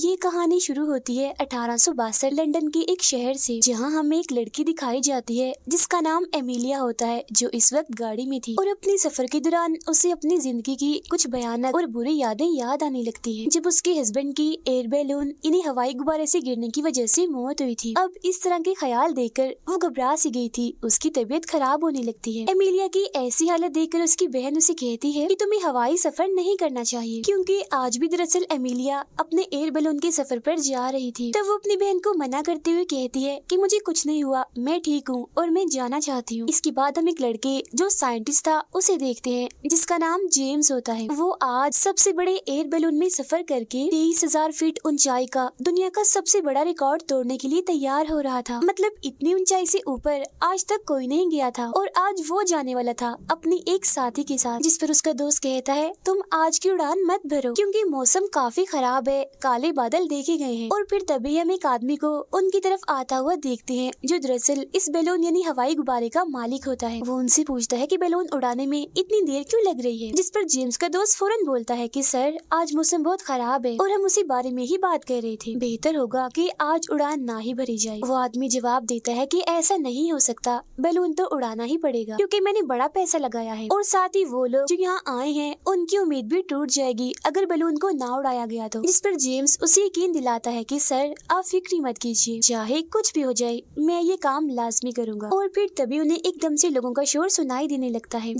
ये कहानी शुरू होती है 1862 लंदन के एक शहर से, जहां हमें एक लड़की दिखाई जाती है जिसका नाम एमिलिया होता है, जो इस वक्त गाड़ी में थी और अपने सफर के दौरान उसे अपनी जिंदगी की कुछ भयानक और बुरी यादें याद आने लगती हैं, जब उसके हस्बैंड की एयर बैलून इन्हें हवाई गुब्बारे से गिरने की वजह से मौत हुई थी। अब इस तरह के ख्याल देखकर वो घबरा सी गई थी, उसकी तबीयत खराब होने लगती है। एमिलिया की ऐसी हालत देखकर उसकी बहन उसे कहती है कि तुम्हें हवाई सफर नहीं करना चाहिए, क्योंकि आज भी दरअसल एमिलिया अपने एयर बैलून के सफर पर जा रही थी। तब वो अपनी बहन को मना करते हुए कहती है कि मुझे कुछ नहीं हुआ, मैं ठीक हूँ और मैं जाना चाहती हूँ। इसके बाद हम एक लड़के जो साइंटिस्ट था उसे देखते हैं, जिसका नाम जेम्स होता है। वो आज सबसे बड़े एयर बैलून में सफर करके 23,000 फीट ऊंचाई का दुनिया का सबसे बड़ा रिकॉर्ड तोड़ने के लिए तैयार हो रहा था। मतलब इतनी ऊंचाई से ऊपर आज तक कोई नहीं गया था और आज वो जाने वाला था अपनी एक साथी के साथ, जिस पर उसका दोस्त कहता है तुम आज की उड़ान मत भरो क्योंकि मौसम काफी खराब है, काले बादल देखे गए हैं। और फिर तभी हम एक आदमी को उनकी तरफ आता हुआ देखते हैं, जो दरअसल इस बैलून यानी हवाई गुब्बारे का मालिक होता है। वो उनसे पूछता है कि बैलून उड़ाने में इतनी देर क्यों लग रही है, जिस पर जेम्स का दोस्त फौरन बोलता है कि सर आज मौसम बहुत खराब है और हम उसी बारे में ही बात कर रहे थे, बेहतर होगा कि आज उड़ान ना ही भरी जाए। वो आदमी जवाब देता है कि ऐसा नहीं हो सकता, बैलून तो उड़ाना ही पड़ेगा क्योंकि मैंने बड़ा पैसा लगाया है और साथ ही वो लोग जो यहाँ आए हैं उनकी उम्मीद भी टूट जाएगी अगर बैलून को ना उड़ाया गया तो। जिस पर जेम्स उसे यकीन दिलाता है कि सर आप फिक्र मत कीजिए, चाहे कुछ भी हो जाए मैं ये काम लाजमी करूंगा। और फिर तभी उन्हें एकदम से लोगों का शोर सुनाई देने लगता है,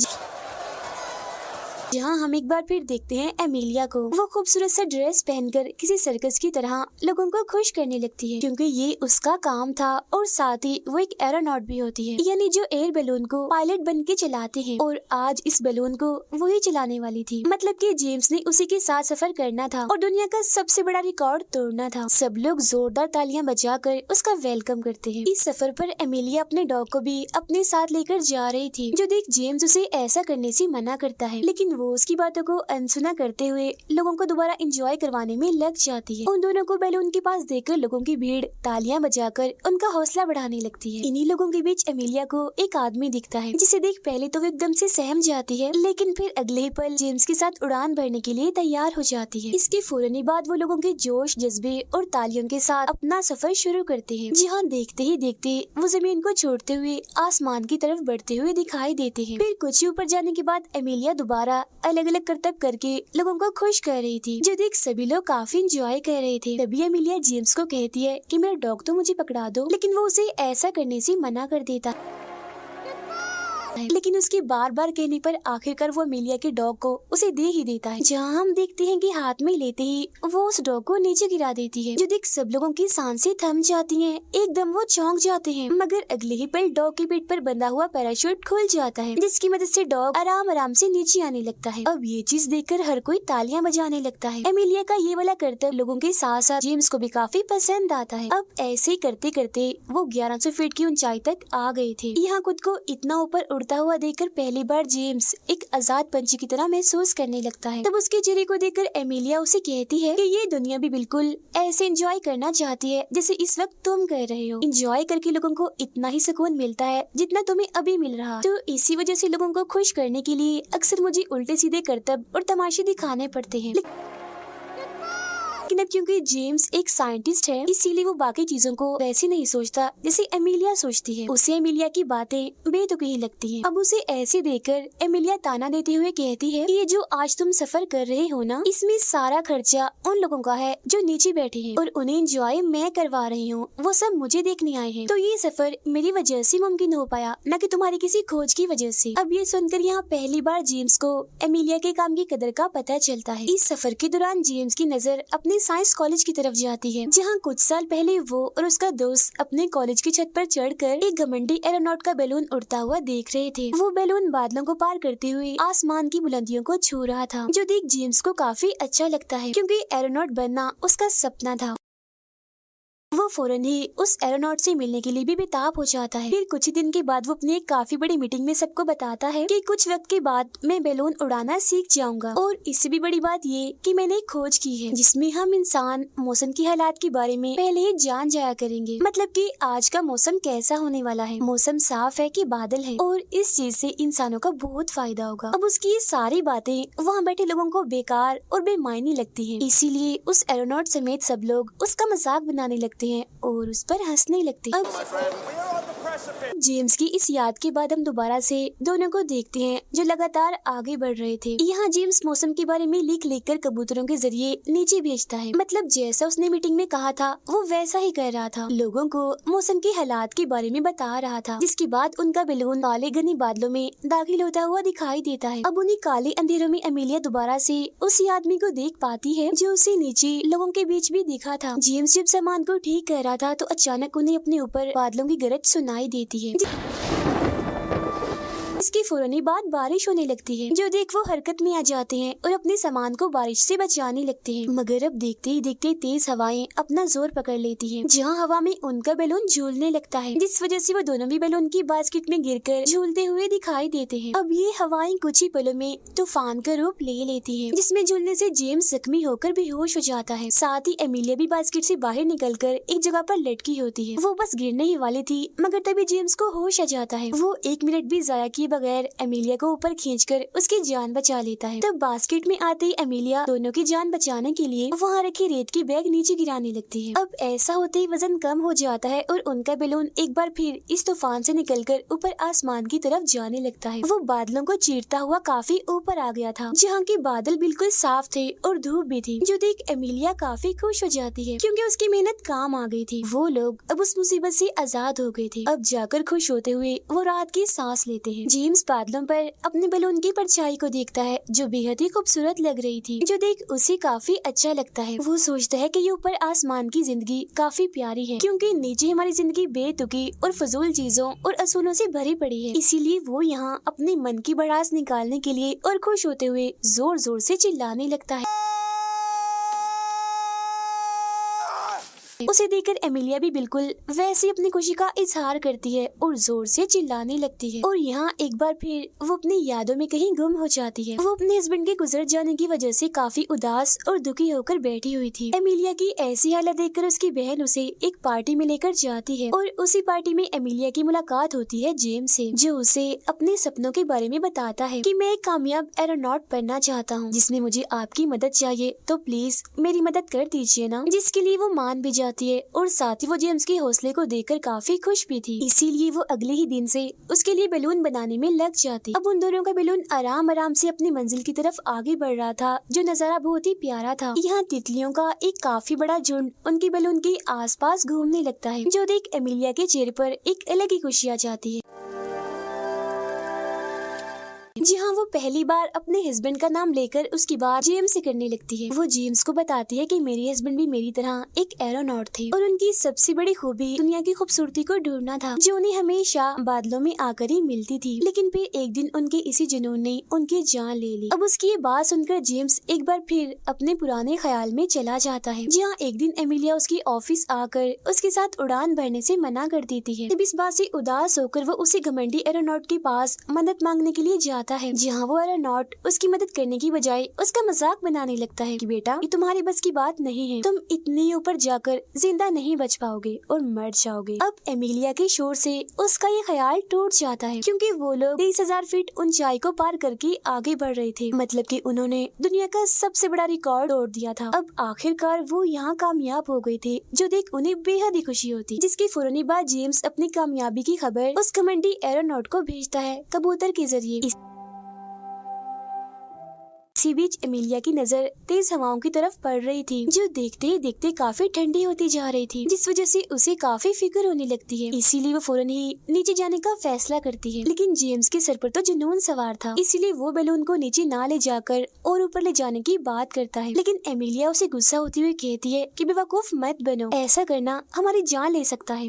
जहाँ हम एक बार फिर देखते हैं एमिलिया को। वो खूबसूरत सा ड्रेस पहनकर किसी सर्कस की तरह लोगों को खुश करने लगती है, क्योंकि ये उसका काम था और साथ ही वो एक एरोनॉट भी होती है, यानी जो एयर बैलून को पायलट बन के चलाते हैं। और आज इस बैलून को वही चलाने वाली थी, मतलब कि जेम्स ने उसी के साथ सफर करना था और दुनिया का सबसे बड़ा रिकॉर्ड तोड़ना था। सब लोग जोरदार तालियां बजाकर उसका वेलकम करते हैं। इस सफर पर एमिलिया अपने डॉग को भी अपने साथ लेकर जा रही थी, जो देख जेम्स उसे ऐसा करने से मना करता है, लेकिन वो उसकी बातों को अनसुना करते हुए लोगों को दोबारा एंजॉय करवाने में लग जाती है। उन दोनों को बैलून के पास देखकर लोगों की भीड़ तालियां बजाकर उनका हौसला बढ़ाने लगती है। इन्हीं लोगों के बीच एमिलिया को एक आदमी दिखता है, जिसे देख पहले तो वो एकदम से सहम जाती है, लेकिन फिर अगले ही पल जेम्स के साथ उड़ान भरने के लिए तैयार हो जाती है। इसके फौरन ही बाद वो लोगों के जोश जज्बे और तालियों के साथ अपना सफर शुरू करते हैं। जी हाँ, देखते ही देखते वो जमीन को छोड़ते हुए आसमान की तरफ बढ़ते हुए दिखाई देते हैं। फिर कुछ ही ऊपर जाने के बाद एमिलिया दोबारा अलग अलग करतब करके लोगों को खुश कर रही थी, जो देख सभी लोग काफी एंजॉय कर रहे थे। तभी एमिलिया जेम्स को कहती है कि मेरा डॉग तो मुझे पकड़ा दो, लेकिन वो उसे ऐसा करने से मना कर देता है, लेकिन उसके बार बार कहने पर आखिरकार वो एमिलिया के डॉग को उसे दे ही देता है। जहाँ हम देखते हैं कि हाथ में लेते ही वो उस डॉग को नीचे गिरा देती है, जो देख सब लोगों की सांसें थम जाती हैं, एकदम वो चौंक जाते हैं। मगर अगले ही पल डॉग की पीठ पर बंधा हुआ पैराशूट खुल जाता है, जिसकी मदद से डॉग आराम आराम से नीचे आने लगता है। अब ये चीज देखकर हर कोई तालियां बजाने लगता है। एमिलिया का ये वाला करतब लोगों के साथ साथ जेम्स को भी काफी पसंद आता है। अब ऐसे ही करते करते वो 1100 फीट की ऊंचाई तक आ गए थे। यहाँ खुद को इतना ऊपर उड़ता हुआ देखकर पहली बार जेम्स एक आजाद पंछी की तरह महसूस करने लगता है। तब उसके चेहरे को देखकर एमिलिया उसे कहती है कि ये दुनिया भी बिल्कुल ऐसे एंजॉय करना चाहती है जैसे इस वक्त तुम कर रहे हो। एंजॉय करके लोगों को इतना ही सुकून मिलता है जितना तुम्हें अभी मिल रहा, तो इसी वजह से लोगों को खुश करने के लिए अक्सर मुझे उल्टे सीधे करतब और तमाशे दिखाने पड़ते हैं। लेकिन अब क्योंकि जेम्स एक साइंटिस्ट है, इसीलिए वो बाकी चीजों को वैसे नहीं सोचता जैसे एमिलिया सोचती है। उसे एमिलिया की बातें बेतुकी लगती हैं। अब उसे ऐसे देखकर एमिलिया ताना देते हुए कहती है कि ये जो आज तुम सफर कर रहे हो ना, इसमें सारा खर्चा उन लोगों का है जो नीचे बैठे हैं और उन्हें एंजॉय मैं करवा रही हूँ। वो सब मुझे देखने आए हैं, तो ये सफर मेरी वजह से मुमकिन हो पाया, न कि तुम्हारी किसी खोज की वजह से। अब ये सुनकर यहाँ पहली बार जेम्स को एमिलिया के काम की कदर का पता चलता है। इस सफर के दौरान जेम्स की नजर अपने साइंस कॉलेज की तरफ जाती है, जहाँ कुछ साल पहले वो और उसका दोस्त अपने कॉलेज की छत पर चढ़कर एक घमंडी एरोनॉट का बैलून उड़ता हुआ देख रहे थे। वो बैलून बादलों को पार करते हुए आसमान की बुलंदियों को छू रहा था, जो देख जेम्स को काफी अच्छा लगता है, क्योंकि एरोनॉट बनना उसका सपना था। वो फौरन ही उस एरोनॉट से मिलने के लिए भी बेताब हो जाता है। फिर कुछ ही दिन के बाद वो अपनी एक काफी बड़ी मीटिंग में सबको बताता है कि कुछ वक्त के बाद मैं बैलून उड़ाना सीख जाऊंगा, और इससे भी बड़ी बात ये कि मैंने एक खोज की है जिसमें हम इंसान मौसम की हालात के बारे में पहले ही जान जाया करेंगे। मतलब कि आज का मौसम कैसा होने वाला है, मौसम साफ है कि बादल है, और इस चीज से इंसानों का बहुत फायदा होगा। अब उसकी ये सारी बातें वहाँ बैठे लोगों को बेकार और बेमायनी लगती है, इसीलिए उस एरोनॉट समेत सब लोग उसका मजाक बनाने लगते हैं और उस पर हंसने लगते हैं। अब जेम्स की इस याद के बाद हम दोबारा से दोनों को देखते हैं जो लगातार आगे बढ़ रहे थे। यहाँ जेम्स मौसम के बारे में लिख कर कबूतरों के जरिए नीचे भेजता है। मतलब जैसा उसने मीटिंग में कहा था वो वैसा ही कर रहा था, लोगों को मौसम के हालात के बारे में बता रहा था। जिसके बाद उनका बैलून काले घने बादलों में दाखिल होता हुआ दिखाई देता है। अब उन्हीं काले अंधेरों में अमेलिया दोबारा से उसी आदमी को देख पाती है जो उसे नीचे लोगों के बीच भी दिखा था। जेम्स जब सामान को ठीक कर रहा था तो अचानक उन्हें अपने ऊपर बादलों की गरज सुनाई देती है। इसके फौरन बाद बारिश होने लगती है, जो देख वो हरकत में आ जाते हैं और अपने सामान को बारिश से बचाने लगते हैं। मगर अब देखते ही देखते तेज हवाएं अपना जोर पकड़ लेती हैं, जहां हवा में उनका बैलून झूलने लगता है, जिस वजह से वो दोनों भी बैलून की बास्केट में गिरकर झूलते हुए दिखाई देते हैं। अब ये हवाएं कुछ ही पलों में तूफान का रूप ले लेती है, जिसमें झूलने से जेम्स जख्मी होकर बेहोश हो जाता है। साथ ही एमिलिया भी बास्केट से बाहर निकलकर एक जगह पर लटकी होती है। वो बस गिरने ही वाली थी, मगर तभी जेम्स को होश आ जाता है। वो 1 मिनट भी जाया किए बगैर एमिलिया को ऊपर खींचकर उसकी जान बचा लेता है। तब बास्केट में आते ही एमिलिया दोनों की जान बचाने के लिए वहाँ रखी रेत की बैग नीचे गिराने लगती है। अब ऐसा होते ही वजन कम हो जाता है और उनका बैलून एक बार फिर इस तूफान से निकलकर ऊपर आसमान की तरफ जाने लगता है। वो बादलों को चीरता हुआ काफी ऊपर आ गया था, जहाँ के बादल बिल्कुल साफ थे और धूप भी थी, जो देख एमिलिया काफी खुश हो जाती है क्योंकि उसकी मेहनत काम आ गई थी। वो लोग अब उस मुसीबत से आजाद हो गए थे। अब जाकर खुश होते हुए वो रात की सांस लेते हैं। जेम्स बादलों पर अपने बैलून की परछाई को देखता है जो बेहद ही खूबसूरत लग रही थी, जो देख उसे काफी अच्छा लगता है। वो सोचता है कि ये ऊपर आसमान की जिंदगी काफी प्यारी है, क्योंकि नीचे हमारी जिंदगी बेतुकी और फजूल चीजों और असूलों से भरी पड़ी है। इसीलिए वो यहाँ अपने मन की भड़ास निकालने के लिए और खुश होते हुए जोर जोर से चिल्लाने लगता है। उसे देखकर एमिलिया भी बिल्कुल वैसे अपनी खुशी का इजहार करती है और जोर से चिल्लाने लगती है। और यहाँ एक बार फिर वो अपनी यादों में कहीं गुम हो जाती है। वो अपने हस्बैंड के गुजर जाने की वजह से काफी उदास और दुखी होकर बैठी हुई थी। एमिलिया की ऐसी हालत देखकर उसकी बहन उसे एक पार्टी में लेकर जाती है और उसी पार्टी में एमिलिया की मुलाकात होती है जेम्स से, जो उसे अपने सपनों के बारे में बताता है कि मैं एक कामयाब एरोनॉट बनना चाहता हूँ, जिसमें मुझे आपकी मदद चाहिए, तो प्लीज मेरी मदद कर दीजिए ना। जिसके लिए वो मान भी जाती है और साथ ही वो जेम्स के हौसले को देखकर काफी खुश भी थी। इसीलिए वो अगले ही दिन से उसके लिए बैलून बनाने में लग जाती। अब उन दोनों का बैलून आराम आराम से अपनी मंजिल की तरफ आगे बढ़ रहा था, जो नजारा बहुत ही प्यारा था। यहाँ तितलियों का एक काफी बड़ा झुंड उनके बैलून के आसपास घूमने लगता है, जो देख एमिलिया के चेहरे पर एक अलग ही खुशी आ जाती है। जी हाँ, वो पहली बार अपने हस्बैंड का नाम लेकर उसकी बात जेम्स से करने लगती है। वो जेम्स को बताती है कि मेरे हस्बैंड भी मेरी तरह एक एरोनॉट थे और उनकी सबसे बड़ी खूबी दुनिया की खूबसूरती को ढूंढना था, जो उन्हें हमेशा बादलों में आकर ही मिलती थी। लेकिन फिर एक दिन उनके इसी जुनून ने उनकी जान ले ली। अब उसकी ये बात सुनकर जेम्स एक बार फिर अपने पुराने ख्याल में चला जाता है, जहाँ एक दिन एमिलिया उसकी ऑफिस आकर उसके साथ उड़ान भरने से मना कर देती है। तब इस बात से उदास होकर वो उसी घमंडी एरोनॉट के पास मदद मांगने के लिए जाता है, जहाँ वो एरोनॉट उसकी मदद करने की बजाय उसका मजाक बनाने लगता है कि बेटा, ये तुम्हारे बस की बात नहीं है, तुम इतने ऊपर जाकर जिंदा नहीं बच पाओगे और मर जाओगे। अब एमिलिया के शोर से उसका ये ख्याल टूट जाता है, क्योंकि वो लोग 30,000 फीट ऊंचाई को पार करके आगे बढ़ रहे थे। मतलब कि उन्होंने दुनिया का सबसे बड़ा रिकॉर्ड तोड़ दिया था। अब आखिरकार वो यहाँ कामयाब हो गए थे, जो देख उन्हें बेहद ही खुशी होती। जिसकी फौरन बाद जेम्स अपनी कामयाबी की खबर उस घमंडी एरोनॉट को भेजता है कबूतर के जरिए। इसी बीच एमिलिया की नजर तेज हवाओं की तरफ पड़ रही थी, जो देखते ही देखते काफी ठंडी होती जा रही थी, जिस वजह से उसे काफी फिक्र होने लगती है। इसीलिए वो फौरन ही नीचे जाने का फैसला करती है। लेकिन जेम्स के सर पर तो जुनून सवार था, इसीलिए वो बैलून को नीचे ना ले जाकर और ऊपर ले जाने की बात करता है। लेकिन एमिलिया उसे गुस्सा होती हुई कहती है कि बेवकूफ मत बनो, ऐसा करना हमारी जान ले सकता है।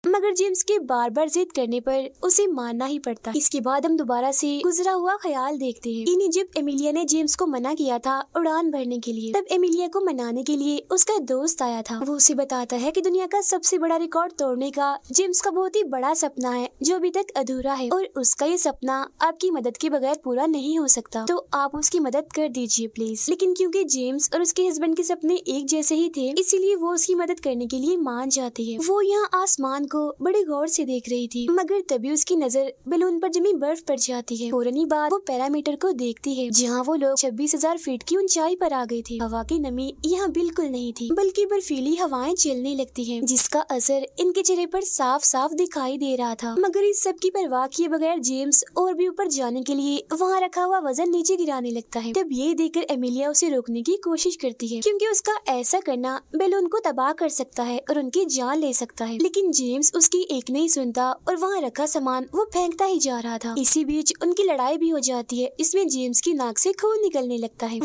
मगर जेम्स के बार बार जिद करने पर उसे मानना ही पड़ता। इसके बाद हम दोबारा से गुजरा हुआ ख्याल देखते हैं। इन जब एमिलिया ने जेम्स को मना किया था उड़ान भरने के लिए, तब एमिलिया को मनाने के लिए उसका दोस्त आया था। वो उसे बताता है कि दुनिया का सबसे बड़ा रिकॉर्ड तोड़ने का जेम्स का बहुत ही बड़ा सपना है जो अभी तक अधूरा है, और उसका ये सपना आपकी मदद के बगैर पूरा नहीं हो सकता, तो आप उसकी मदद कर दीजिए प्लीज। लेकिन क्योंकि जेम्स और उसके हस्बैंड के सपने एक जैसे ही थे, इसीलिए वो उसकी मदद करने के लिए मान जाती है। वो यहाँ आसमान को बड़े गौर से देख रही थी, मगर तभी उसकी नजर बैलून पर जमी बर्फ पड़ जाती है। फौरन ही बाद वो पैरामीटर को देखती है, जहाँ वो लोग 26,000 फीट की ऊंचाई पर आ गए थे। हवा की नमी यहाँ बिल्कुल नहीं थी, बल्कि बर्फीली हवाएं चलने लगती हैं, जिसका असर इनके चेहरे पर साफ साफ दिखाई दे रहा था। मगर इस सब की परवाह किए बगैर जेम्स और भी ऊपर जाने के लिए वहाँ रखा हुआ वजन नीचे गिराने लगता है। तब ये देखकर एमिलिया उसे रोकने की कोशिश करती है, क्योंकि उसका ऐसा करना बैलून को तबाह कर सकता है और उनकी जान ले सकता है। लेकिन जेम्स उसकी एक नहीं सुनता और वहाँ रखा सामान वो फेंकता ही जा रहा था। इसी बीच उनकी लड़ाई भी हो जाती है। इसमें जेम्स की नाक से खून निकलने लगता है।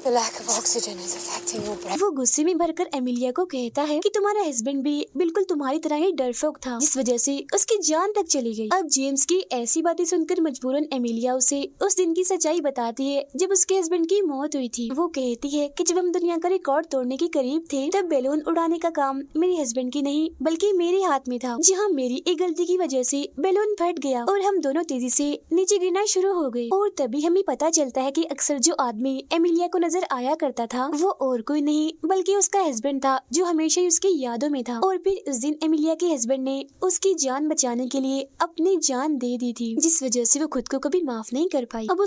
The lack of oxygen is affecting your brain. वो गुस्से में भरकर एमिलिया को कहता है कि तुम्हारा हस्बैंड भी बिल्कुल तुम्हारी तरह ही डरपोक था, जिस वजह से उसकी जान तक चली गई। अब जेम्स की ऐसी बातें सुनकर मजबूरन एमिलिया उसे उस दिन की सच्चाई बताती है जब उसके हस्बैंड की मौत हुई थी। वो कहती है कि जब हम दुनिया का रिकॉर्ड तोड़ने के करीब थे, तब बैलून उड़ाने का काम मेरे हस्बैंड की नहीं बल्कि मेरे हाथ में था, जहाँ मेरी एक गलती की वजह से बैलून फट गया और हम दोनों तेजी से नीचे गिरना शुरू हो गए। और तभी हमें पता चलता है कि अक्सर जो आदमी एमिलिया को नजर आया करता था वो और कोई नहीं बल्कि उसका हस्बैंड था, जो हमेशा ही उसकी यादों में था। और फिर उस दिन एमिलिया के हस्बैंड ने उसकी जान बचाने के लिए अपनी जान दे दी थी, जिस वजह से वो खुद को कभी माफ नहीं कर पाई। अब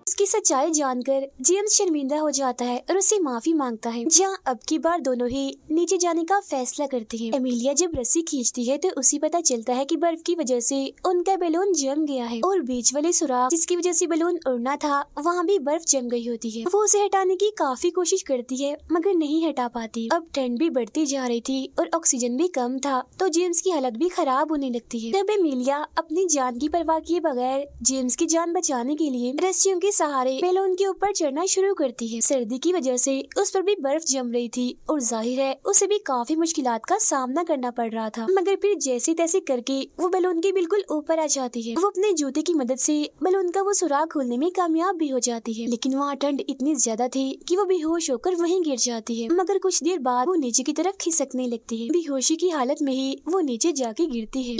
उसकी सच्चाई जानकर जेम्स शर्मिंदा हो जाता है और उससे माफी मांगता है, जहाँ अब की बार दोनों ही नीचे जाने का फैसला करते हैं। एमिलिया जब रस्सी खींचती है तो उसे पता चलता है कि बर्फ की वजह से उनका बैलून जम गया है, और बीच वाले सुराख जिसकी वजह से बैलून उड़ना था वहाँ भी बर्फ जम गई होती है। वो उसे हटाने की काफी कोशिश करती है मगर नहीं हटा पाती। अब ठंड भी बढ़ती जा रही थी और ऑक्सीजन भी कम था, तो जेम्स की हालत भी खराब होने लगती है। तब एमिलिया अपनी जान की परवाह किए बगैर जेम्स की जान बचाने के लिए रस्सियों के सहारे बैलून के ऊपर चढ़ना शुरू करती है। सर्दी की वजह से उस पर भी बर्फ जम रही थी और जाहिर है उसे भी काफी मुश्किलात का सामना करना पड़ रहा था, मगर फिर जैसे तैसे करके वो बैलून के बिल्कुल ऊपर आ जाती है। वो अपने जूते की मदद से बैलून का वो सुराख खोलने में कामयाब भी हो जाती है, लेकिन वहाँ ठंड इतनी ज्यादा थी कि वो बेहोश होकर वहीं गिर जाती है। मगर कुछ देर बाद वो नीचे की तरफ खिसकने लगती है। बेहोशी की हालत में ही वो नीचे जाके गिरती है,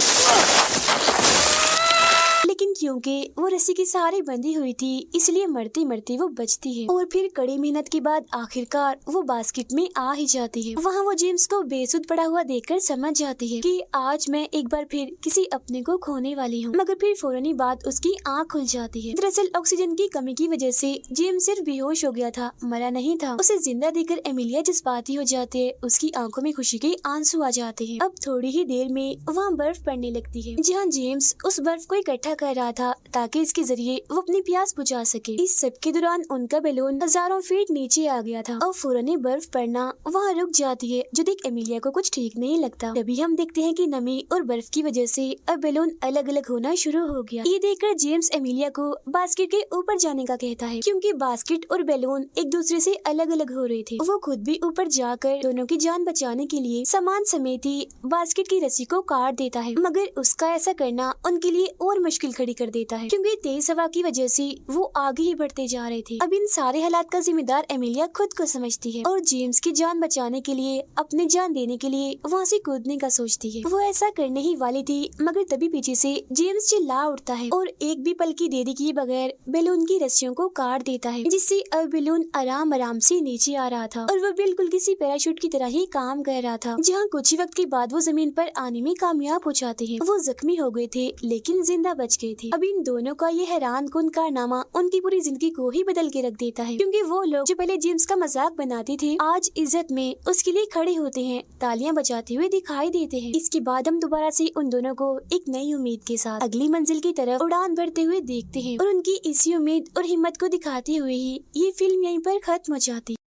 लेकिन क्योंकि वो रस्सी के सहारे बंधी हुई थी इसलिए मरती मरती वो बचती है। और फिर कड़ी मेहनत के बाद आखिरकार वो बास्केट में आ ही जाती है। वहाँ वो जेम्स को बेसुध पड़ा हुआ देखकर समझ जाती है कि आज मैं एक बार फिर किसी अपने को खोने वाली हूँ। मगर फिर फौरन ही बाद उसकी आँख खुल जाती है। दरअसल ऑक्सीजन की कमी की वजह से जेम्स सिर्फ बेहोश हो गया था, मरा नहीं था। उसे जिंदा देखकर एमिलिया जज्बाती हो जाती है, उसकी आंखों में खुशी के आंसू आ जाते हैं। अब थोड़ी ही देर में वहाँ बर्फ पड़ने लगती है, जहाँ जेम्स उस बर्फ को इकट्ठा कर रहा था ताकि इसके जरिए वो अपनी प्यास बुझा सके। इस सब के दौरान उनका बैलून हजारों फीट नीचे आ गया था और फौरन ही बर्फ पड़ना वहाँ रुक जाती है, जो देख एमिलिया को कुछ ठीक नहीं लगता। तभी हम देखते हैं कि नमी और बर्फ की वजह से अब बैलून अलग अलग होना शुरू हो गया। ये देखकर जेम्स एमिलिया को बास्केट के ऊपर जाने का कहता है, क्योंकि बास्केट और बैलून एक दूसरे से अलग अलग हो रहे थे। वो खुद भी ऊपर जाकर दोनों की जान बचाने के लिए सामान समेत ही बास्केट की रस्सी को काट देता है, मगर उसका ऐसा करना उनके लिए और मुश्किल खड़ी कर देता है, क्योंकि तेज हवा की वजह से वो आगे ही बढ़ते जा रहे थे। अब इन सारे हालात का जिम्मेदार एमिलिया खुद को समझती है और जेम्स की जान बचाने के लिए अपनी जान देने के लिए वहाँ से कूदने का सोचती है। वो ऐसा करने ही वाली थी, मगर तभी पीछे से जेम्स चिल्ला उठता है और एक भी पल की देरी किए बगैर बैलून की रस्सियों को काट देता है, जिससे अब बैलून आराम आराम से नीचे आ रहा था और वो बिल्कुल किसी पैराशूट की तरह ही काम कर रहा था। जहाँ कुछ ही वक्त के बाद वो जमीन पर आने में कामयाब हो जाते हैं। वो जख्मी हो गए थे लेकिन जिंदा बच गए थे। अब इन दोनों का ये हैरान कुन कारनामा उनकी पूरी जिंदगी को ही बदल के रख देता है, क्योंकि वो लोग जो पहले जेम्स का मजाक बनाते थे आज इज्जत में उसके लिए खड़े होते हैं, तालियां बजाते हुए दिखाई देते हैं। इसके बाद हम दोबारा से उन दोनों को एक नई उम्मीद के साथ अगली मंजिल की तरफ उड़ान भरते हुए देखते हैं और उनकी इसी उम्मीद और हिम्मत को दिखाते हुए ही ये फिल्म यहीं पर खत्म हो जाती है।